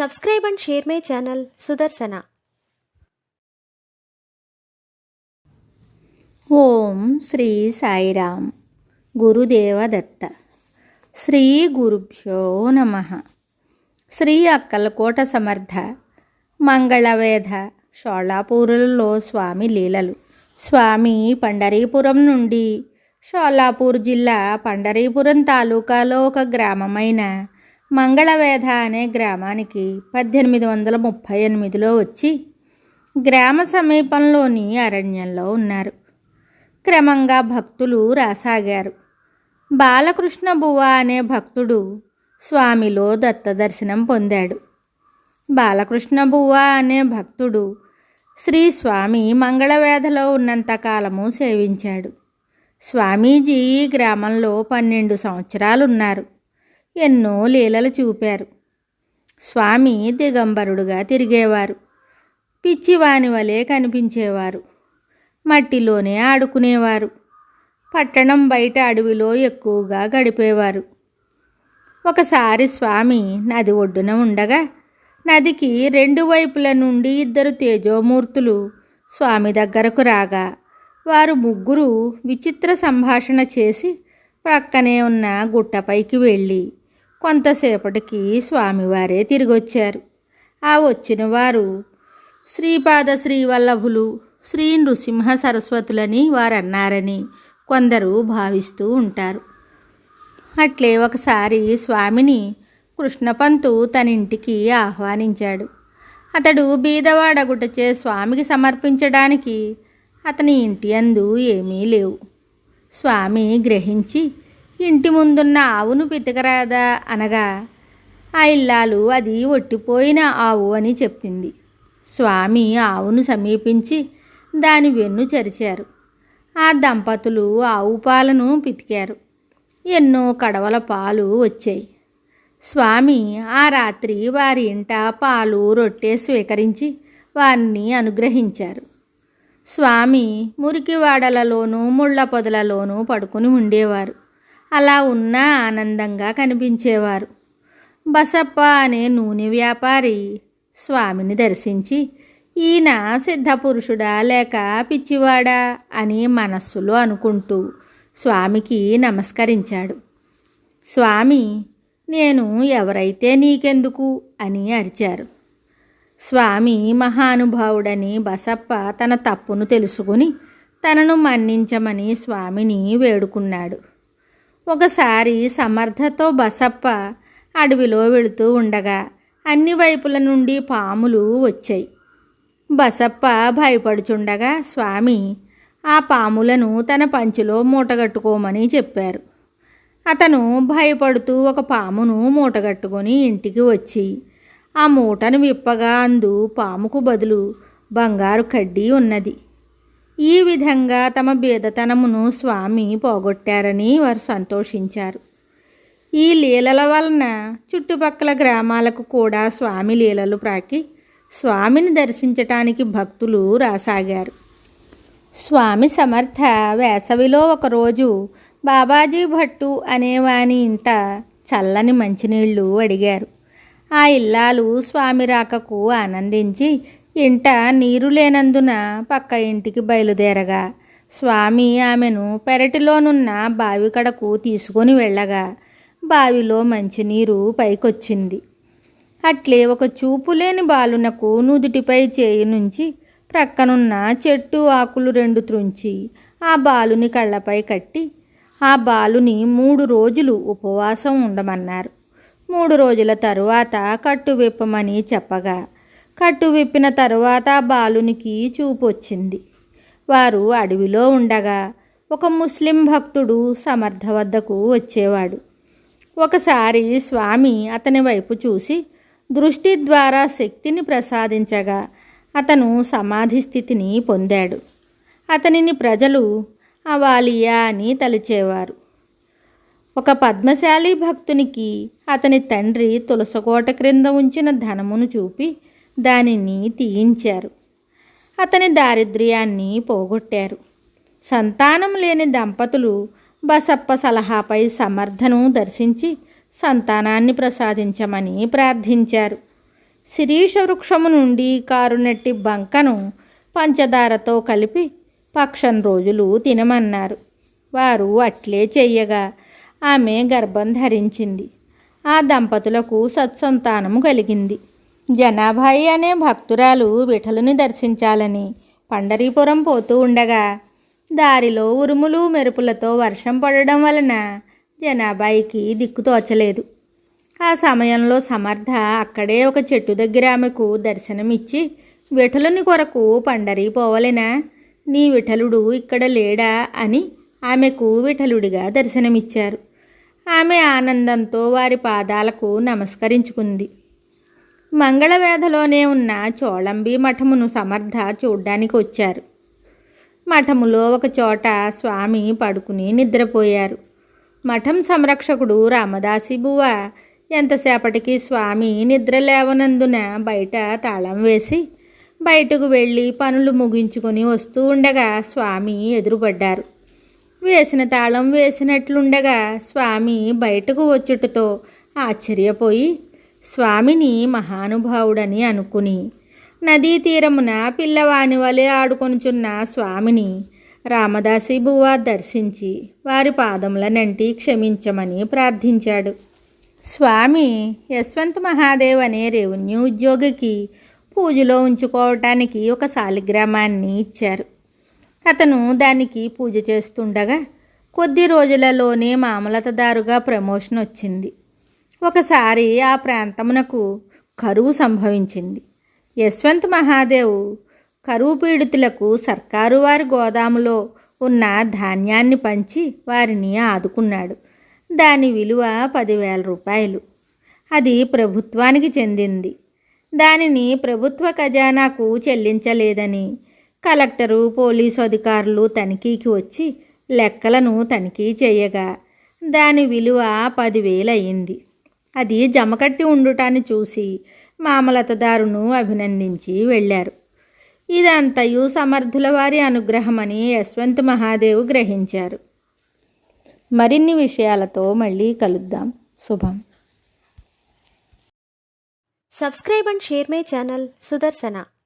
Subscribe and share my channel Sudarsana. ఓం శ్రీ సాయిరామ్. గురుదేవ దత్త. శ్రీ గురుభ్యో నమః. శ్రీ అక్కలకోట సమర్థ మంగళవేధ షోలాపూరులో స్వామి లీలలు. స్వామి పండరీపురం నుండి షోలాపూర్ జిల్లా పండరీపురం తాలూకాలో ఒక గ్రామమైన మంగళవేధ అనే గ్రామానికి 1838లో వచ్చి గ్రామ సమీపంలోని అరణ్యంలో ఉన్నారు. క్రమంగా భక్తులు రాసాగారు. బాలకృష్ణ బువ్వ అనే భక్తుడు స్వామిలో దత్తదర్శనం పొందాడు. బాలకృష్ణ బువ్వ అనే భక్తుడు శ్రీ స్వామి మంగళవేధలో ఉన్నంతకాలము సేవించాడు. స్వామీజీ ఈ గ్రామంలో 12 సంవత్సరాలున్నారు. ఎన్నో లీలలు చూపారు. స్వామి దిగంబరుడుగా తిరిగేవారు. పిచ్చివాని వలె కనిపించేవారు. మట్టిలోనే ఆడుకునేవారు. పట్టణం బయట అడవిలో ఎక్కువగా గడిపేవారు. ఒకసారి స్వామి నది ఒడ్డున ఉండగా నదికి 2 వైపుల నుండి 2 తేజోమూర్తులు స్వామి దగ్గరకు రాగా వారు ముగ్గురు విచిత్ర సంభాషణ చేసి ప్రక్కనే ఉన్న గుట్టపైకి వెళ్ళి కొంతసేపటికి స్వామివారే తిరిగొచ్చారు. ఆ వచ్చిన వారు శ్రీపాద శ్రీవల్లభులు శ్రీ నృసింహ సరస్వతులని వారన్నారని కొందరు భావిస్తూ ఉంటారు. అట్లే ఒకసారి స్వామిని కృష్ణపంతు తన ఇంటికి ఆహ్వానించాడు. అతడు బీదవాడగుటచే స్వామికి సమర్పించడానికి అతని ఇంటి యందు ఏమీ లేవు. స్వామి గ్రహించి ఇంటి ముందున్న ఆవును పితకరాదా అనగా ఆ ఇల్లాలు అది ఒట్టిపోయిన ఆవు అని చెప్పింది. స్వామి ఆవును సమీపించి దాని వెన్ను చరిచారు. ఆ దంపతులు ఆవు పాలను పితికారు. ఎన్నో కడవల పాలు వచ్చాయి. స్వామి ఆ రాత్రి వారి ఇంట పాలు రొట్టె స్వీకరించి వారిని అనుగ్రహించారు. స్వామి మురికివాడలలోనూ ముళ్ళ పొదలలోనూ పడుకుని ఉండేవారు. అలా ఉన్నా ఆనందంగా కనిపించేవారు. బసప్ప అనే నూనె వ్యాపారి స్వామిని దర్శించి ఈయన సిద్ధపురుషుడా లేక పిచ్చివాడా అని మనస్సులో అనుకుంటూ స్వామికి నమస్కరించాడు. స్వామి, నేను ఎవరైతే నీకెందుకు అని అరిచారు. స్వామి మహానుభావుడని బసప్ప తన తప్పును తెలుసుకుని తనను మన్నించమని స్వామిని వేడుకున్నాడు. ఒకసారి సమర్థతో బసప్ప అడవిలో వెళుతూ ఉండగా అన్ని వైపుల నుండి పాములు వచ్చాయి. బసప్ప భయపడుచుండగా స్వామి ఆ పాములను తన పంచిలో మూటగట్టుకోమని చెప్పారు. అతను భయపడుతూ ఒక పామును మూటగట్టుకొని ఇంటికి వచ్చి ఆ మూటను విప్పగా అందు పాముకు బదులు బంగారు కడ్డీ ఉన్నది. ఈ విధంగా తమ బీదతనమును స్వామి పోగొట్టారని వారు సంతోషించారు. ఈ లీలల వలన చుట్టుపక్కల గ్రామాలకు కూడా స్వామి లీలలు ప్రాకి స్వామిని దర్శించటానికి భక్తులు రాసాగారు. స్వామి సమర్థ వేసవిలో ఒకరోజు బాబాజీ భట్టు అనేవాని ఇంట చల్లని మంచినీళ్లు అడిగారు. ఆ ఇల్లాలు స్వామి రాకకు ఆనందించి ఇంట నీరు లేనందున పక్క ఇంటికి బయలుదేరగా స్వామి ఆమెను పెరటిలోనున్న బావి కడకు తీసుకొని వెళ్ళగా బావిలో మంచినీరు పైకొచ్చింది. అట్లే ఒక చూపులేని బాలునకు నుదుటిపై చేయి నుంచి ప్రక్కనున్న చెట్టు ఆకులు 2 త్రుంచి ఆ బాలుని కళ్ళపై కట్టి ఆ బాలుని 3 రోజులు ఉపవాసం ఉండమన్నారు. 3 రోజుల తరువాత కట్టు విప్పమని చెప్పగా కట్టు విప్పిన తరువాత బాలునికి చూపు వచ్చింది. వారు అడవిలో ఉండగా ఒక ముస్లిం భక్తుడు సమర్థ వద్దకు వచ్చేవాడు. ఒకసారి స్వామి అతని వైపు చూసి దృష్టి ద్వారా శక్తిని ప్రసాదించగా అతను సమాధి స్థితిని పొందాడు. అతనిని ప్రజలు అవాలియా అని తలిచేవారు. ఒక పద్మశాలి భక్తునికి అతని తండ్రి తులసకోట క్రింద ఉంచిన ధనమును చూపి దానిని తీయించారు. అతని దారిద్ర్యాన్ని పోగొట్టారు. సంతానం లేని దంపతులు బసప్ప సలహాపై సమర్థను దర్శించి సంతానాన్ని ప్రసాదించమని ప్రార్థించారు. శిరీష వృక్షము నుండి కారునెట్టి బంకను పంచదారతో కలిపి పక్షం రోజులు తినమన్నారు. వారు అట్లే చెయ్యగా ఆమె గర్భం ధరించింది. ఆ దంపతులకు సత్సంతానము కలిగింది. జనాభాయి అనే భక్తురాలు విఠలుని దర్శించాలని పండరీపురం పోతూ ఉండగా దారిలో ఉరుములు మెరుపులతో వర్షం పడడం వలన జనాభాయికి దిక్కు తోచలేదు. ఆ సమయంలో సమర్థ అక్కడే ఒక చెట్టు దగ్గర ఆమెకు దర్శనమిచ్చి, విఠలుని కొరకు పండరీ పోవలెనా, నీ విఠలుడు ఇక్కడ లేడా అని ఆమెకు విఠలుడిగా దర్శనమిచ్చారు. ఆమె ఆనందంతో వారి పాదాలకు నమస్కరించుకుంది. మంగళవేధలోనే ఉన్న చోళంబి మఠమును సమర్థ చూడ్డానికి వచ్చారు. మఠములో ఒక చోట స్వామి పడుకుని నిద్రపోయారు. మఠం సంరక్షకుడు రామదాసి బువ్వ ఎంతసేపటికి స్వామి నిద్ర లేవనందున బయట తాళం వేసి బయటకు వెళ్ళి పనులు ముగించుకొని వస్తూ ఉండగా స్వామి ఎదురుపడ్డారు. వేసిన తాళం వేసినట్లుండగా స్వామి బయటకు వచ్చుటతో ఆశ్చర్యపోయి స్వామిని మహానుభావుడని అనుకుని నదీ తీరమున పిల్లవాని వలె ఆడుకొనుచున్న స్వామిని రామదాసి బువ్వ దర్శించి వారి పాదములనంటి క్షమించమని ప్రార్థించాడు. స్వామి యశ్వంత్ మహాదేవ్ అనే రెవెన్యూ ఉద్యోగికి పూజలో ఉంచుకోవటానికి ఒక శాలిగ్రామాన్ని ఇచ్చారు. అతను దానికి పూజ చేస్తుండగా కొద్ది రోజులలోనే మామలతదారుగా ప్రమోషన్ వచ్చింది. ఒకసారి ఆ ప్రాంతమునకు కరువు సంభవించింది. యశ్వంత్ మహాదేవ్ కరువు పీడితులకు సర్కారు వారి గోదాములో ఉన్న ధాన్యాన్ని పంచి వారిని ఆదుకున్నాడు. దాని విలువ 10,000 రూపాయలు. అది ప్రభుత్వానికి చెందింది. దానిని ప్రభుత్వ ఖజానాకు చెల్లించలేదని కలెక్టరు, పోలీసు అధికారులు తనిఖీకి వచ్చి లెక్కలను తనిఖీ చేయగా దాని విలువ 10,000 అయింది. అది జమకట్టి ఉండుటాన్ని చూసి మామలతదారును అభినందించి వెళ్ళారు. ఇదంతయు సమర్థుల వారి అనుగ్రహమని యశ్వంత్ మహాదేవ్ గ్రహించారు. మరిన్ని విషయాలతో మళ్ళీ కలుద్దాం. శుభం. Subscribe and share my channel Sudarsana.